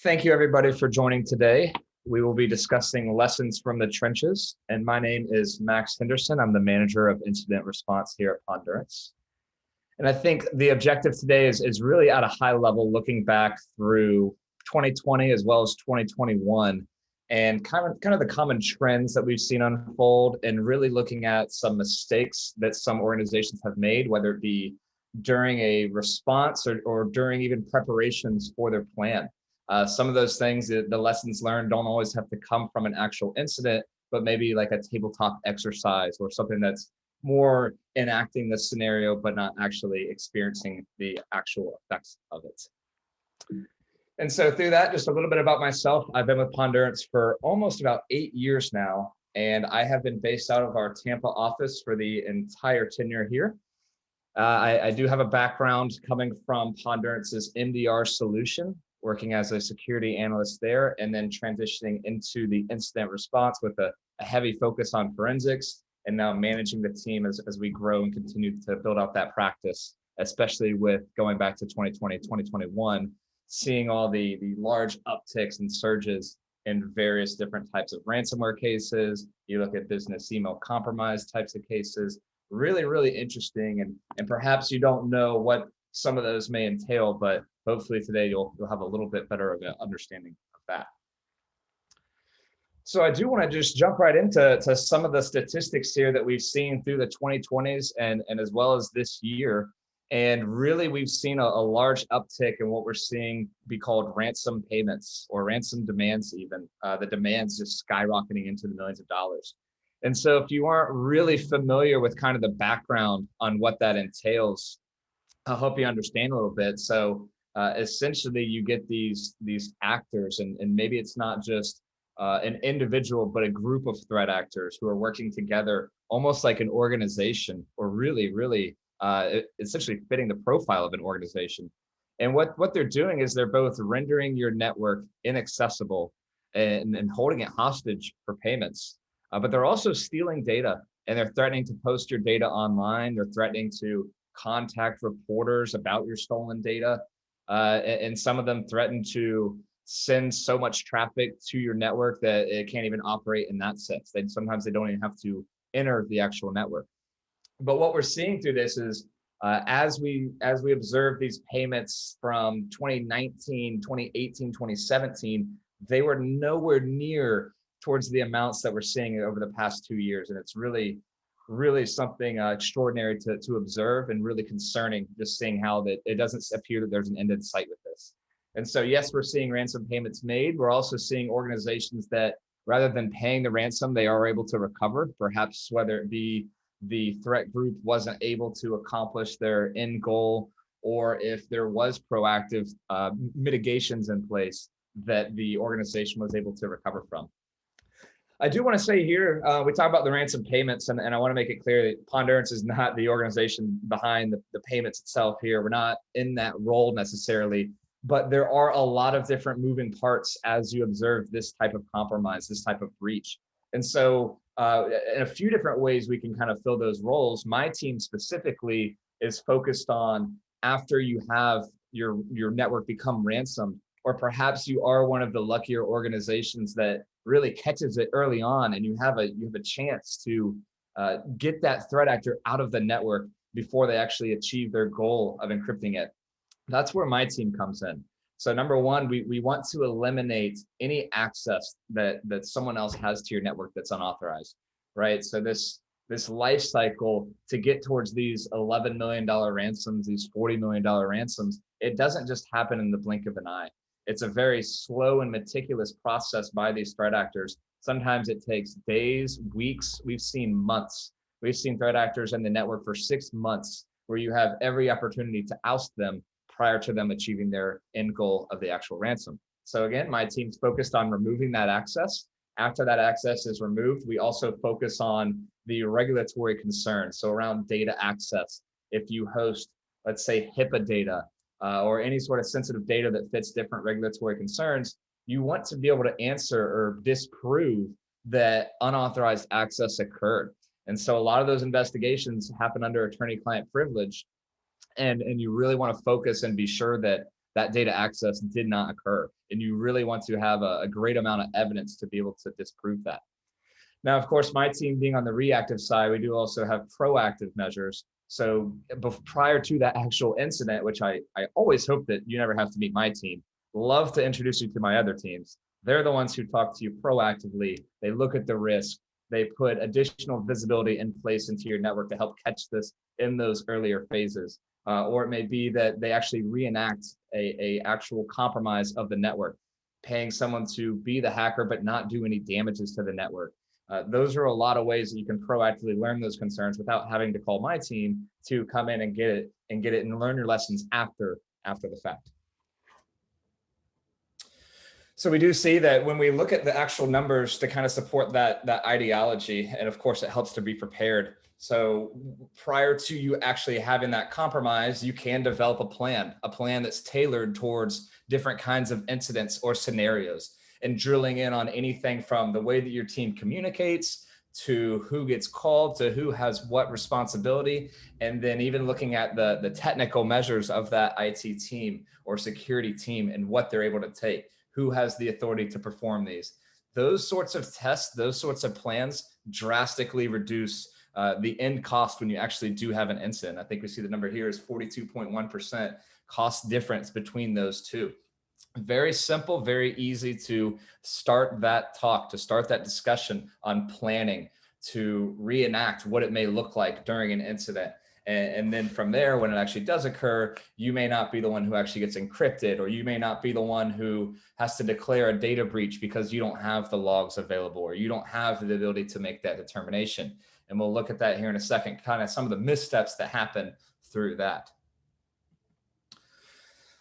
Thank you, everybody, for joining today. We will be discussing lessons from the trenches, and my name is Max Henderson. I'm the manager of incident response here at Pondurance. And I think the objective today is really at a high level, looking back through 2020 as well as 2021, and kind of the common trends that we've seen unfold, and really looking at some mistakes that some organizations have made, whether it be during a response or during even preparations for their plan. Some of those things, the lessons learned don't always have to come from an actual incident, but maybe like a tabletop exercise or something that's more enacting the scenario, but not actually experiencing the actual effects of it. And so through that, just a little bit about myself. I've been with Pondurance for almost about 8 years now, and I have been based out of our Tampa office for the entire tenure here. I do have a background coming from Pondurance's MDR solution, working as a security analyst there, and then transitioning into the incident response with a heavy focus on forensics, and now managing the team as we grow and continue to build out that practice, especially with going back to 2020, 2021, seeing all the large upticks and surges in various different types of ransomware cases. You look at business email compromise types of cases, really, really interesting. And perhaps you don't know what some of those may entail, but hopefully today you'll have a little bit better of an understanding of that. So I do want to just jump right into some of the statistics here that we've seen through the 2020s and as well as this year. And really, we've seen a large uptick in what we're seeing be called ransom payments or ransom demands even. The demands just skyrocketing into the millions of dollars. And so if you aren't really familiar with kind of the background on what that entails, I hope you understand a little bit. So essentially, you get these actors, and maybe it's not just an individual, but a group of threat actors who are working together almost like an organization, or really essentially fitting the profile of an organization. And what they're doing is they're both rendering your network inaccessible and holding it hostage for payments, but they're also stealing data, and they're threatening to post your data online. They're threatening to contact reporters about your stolen data. And some of them threaten to send so much traffic to your network that it can't even operate in that sense. Sometimes they don't even have to enter the actual network. But what we're seeing through this is as we observe these payments from 2019, 2018, 2017, they were nowhere near towards the amounts that we're seeing over the past 2 years. And it's really something extraordinary to observe, and really concerning, just seeing how that it doesn't appear that there's an end in sight with this. And so, yes, we're seeing ransom payments made. We're also seeing organizations that, rather than paying the ransom, they are able to recover, perhaps whether it be the threat group wasn't able to accomplish their end goal, or if there was proactive mitigations in place that the organization was able to recover from. I do want to say here, we talk about the ransom payments, and I want to make it clear that Ponderance is not the organization behind the payments itself here. We're not in that role necessarily, but there are a lot of different moving parts as you observe this type of compromise, this type of breach. And so in a few different ways, we can kind of fill those roles. My team specifically is focused on, after you have your network become ransomed, or perhaps you are one of the luckier organizations that really catches it early on, and you have a chance to get that threat actor out of the network before they actually achieve their goal of encrypting it. That's where my team comes in. So number one, we want to eliminate any access that someone else has to your network that's unauthorized, right? So this life cycle to get towards these $11 million ransoms, these $40 million ransoms, it doesn't just happen in the blink of an eye. It's a very slow and meticulous process by these threat actors. Sometimes it takes days, weeks. We've seen months. We've seen threat actors in the network for 6 months, where you have every opportunity to oust them prior to them achieving their end goal of the actual ransom. So again, my team's focused on removing that access. After that access is removed, we also focus on the regulatory concerns. So around data access, if you host, let's say, HIPAA data, or any sort of sensitive data that fits different regulatory concerns, you want to be able to answer or disprove that unauthorized access occurred. And so a lot of those investigations happen under attorney-client privilege, and you really want to focus and be sure that that data access did not occur. And you really want to have a great amount of evidence to be able to disprove that. Now, of course, my team being on the reactive side, we do also have proactive measures. So prior to that actual incident, which I always hope that you never have to meet my team, love to introduce you to my other teams. They're the ones who talk to you proactively. They look at the risk. They put additional visibility in place into your network to help catch this in those earlier phases. Or it may be that they actually reenact a actual compromise of the network, paying someone to be the hacker but not do any damages to the network. Those are a lot of ways that you can proactively learn those concerns without having to call my team to come in and get it and learn your lessons after the fact. So we do see that when we look at the actual numbers to kind of support that ideology, and of course it helps to be prepared. So prior to you actually having that compromise, you can develop a plan that's tailored towards different kinds of incidents or scenarios, and drilling in on anything from the way that your team communicates to who gets called to who has what responsibility, and then even looking at the technical measures of that IT team or security team and what they're able to take, who has the authority to perform these. Those sorts of tests, those sorts of plans drastically reduce the end cost when you actually do have an incident. I think we see the number here is 42.1% cost difference between those two. Very simple, very easy to start that talk, to start that discussion on planning, to reenact what it may look like during an incident. And then from there, when it actually does occur, you may not be the one who actually gets encrypted, or you may not be the one who has to declare a data breach because you don't have the logs available, or you don't have the ability to make that determination. And we'll look at that here in a second, kind of some of the missteps that happen through that.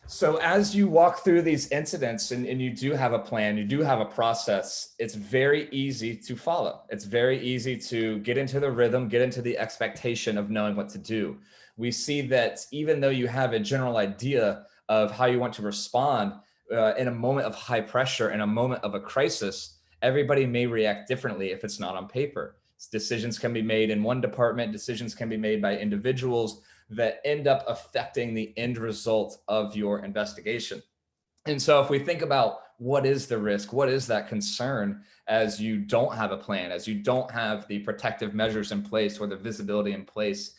So as you walk through these incidents and you do have a plan, you do have a process, it's very easy to follow. It's very easy to get into the rhythm, get into the expectation of knowing what to do. We see that even though you have a general idea of how you want to respond in a moment of high pressure, in a moment of a crisis, everybody may react differently if it's not on paper. Decisions can be made in one department, decisions can be made by individuals that end up affecting the end result of your investigation. And so if we think about what is the risk, what is that concern as you don't have a plan, as you don't have the protective measures in place or the visibility in place,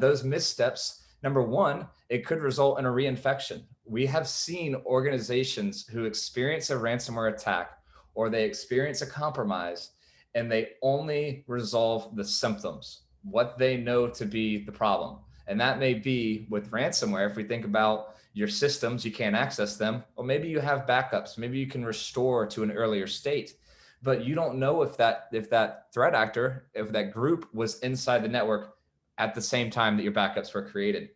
those missteps, number one, it could result in a reinfection. We have seen organizations who experience a ransomware attack or they experience a compromise and they only resolve the symptoms, what they know to be the problem. And that may be with ransomware. If we think about your systems, you can't access them, or maybe you have backups, maybe you can restore to an earlier state, but you don't know if that threat actor, if that group was inside the network at the same time that your backups were created.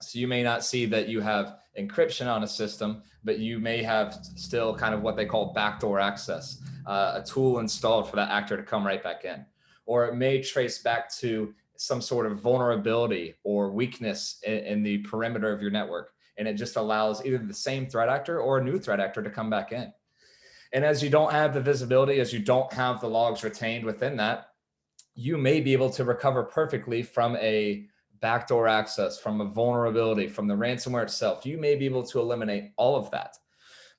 So you may not see that you have encryption on a system, but you may have still kind of what they call backdoor access, a tool installed for that actor to come right back in. Or it may trace back to some sort of vulnerability or weakness in the perimeter of your network. And it just allows either the same threat actor or a new threat actor to come back in. And as you don't have the visibility, as you don't have the logs retained within that, you may be able to recover perfectly from a backdoor access, from a vulnerability, from the ransomware itself. You may be able to eliminate all of that.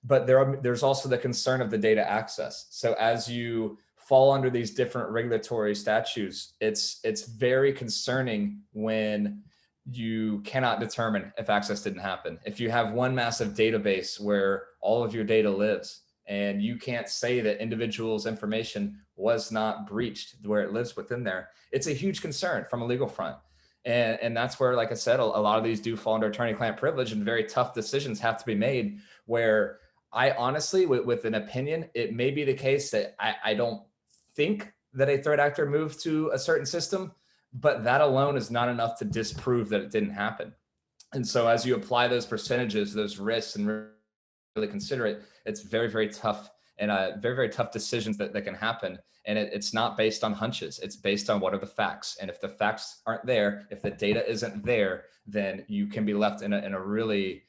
But there's also the concern of the data access. So as you fall under these different regulatory statutes, it's very concerning when you cannot determine if access didn't happen. If you have one massive database where all of your data lives and you can't say that individuals' information was not breached where it lives within there, it's a huge concern from a legal front. And that's where, like I said, a lot of these do fall under attorney-client privilege, and very tough decisions have to be made where I honestly, with an opinion, it may be the case that I don't think that a threat actor moved to a certain system, but that alone is not enough to disprove that it didn't happen. And so as you apply those percentages, those risks, and really consider it, it's very, very tough, and very, very tough decisions that can happen. And it's not based on hunches. It's based on what are the facts. And if the facts aren't there, if the data isn't there, then you can be left in a really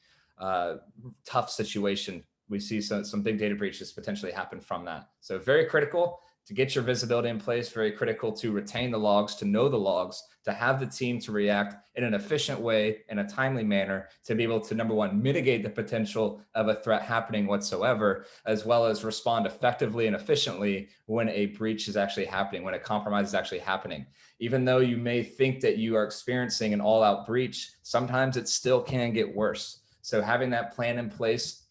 tough situation. We see some big data breaches potentially happen from that. So very critical to get your visibility in place, very critical to retain the logs, to know the logs, to have the team to react in an efficient way, in a timely manner, to be able to, number one, mitigate the potential of a threat happening whatsoever, as well as respond effectively and efficiently when a breach is actually happening, when a compromise is actually happening. Even though you may think that you are experiencing an all-out breach, sometimes it still can get worse. So having that plan in place,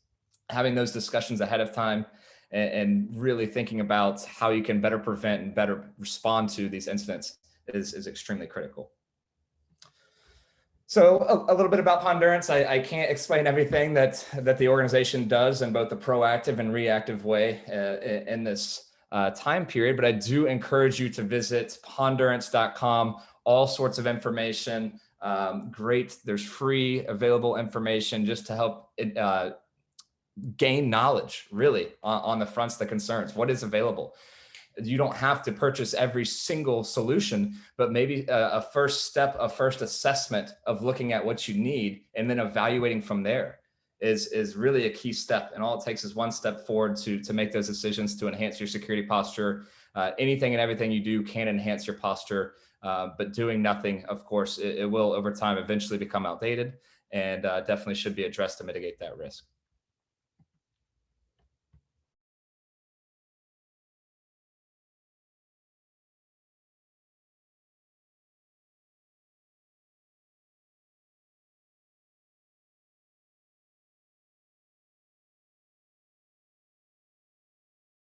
having those discussions ahead of time, and really thinking about how you can better prevent and better respond to these incidents is extremely critical. So a little bit about Ponderance. I can't explain everything that the organization does in both the proactive and reactive way in this time period, but I do encourage you to visit pondurance.com. All sorts of information, great. There's free available information just to help gain knowledge really on the fronts, the concerns, what is available. You don't have to purchase every single solution, but maybe a first step, a first assessment of looking at what you need and then evaluating from there is really a key step. And all it takes is one step forward to make those decisions to enhance your security posture. Anything and everything you do can enhance your posture, but doing nothing, of course, it will over time eventually become outdated, and definitely should be addressed to mitigate that risk.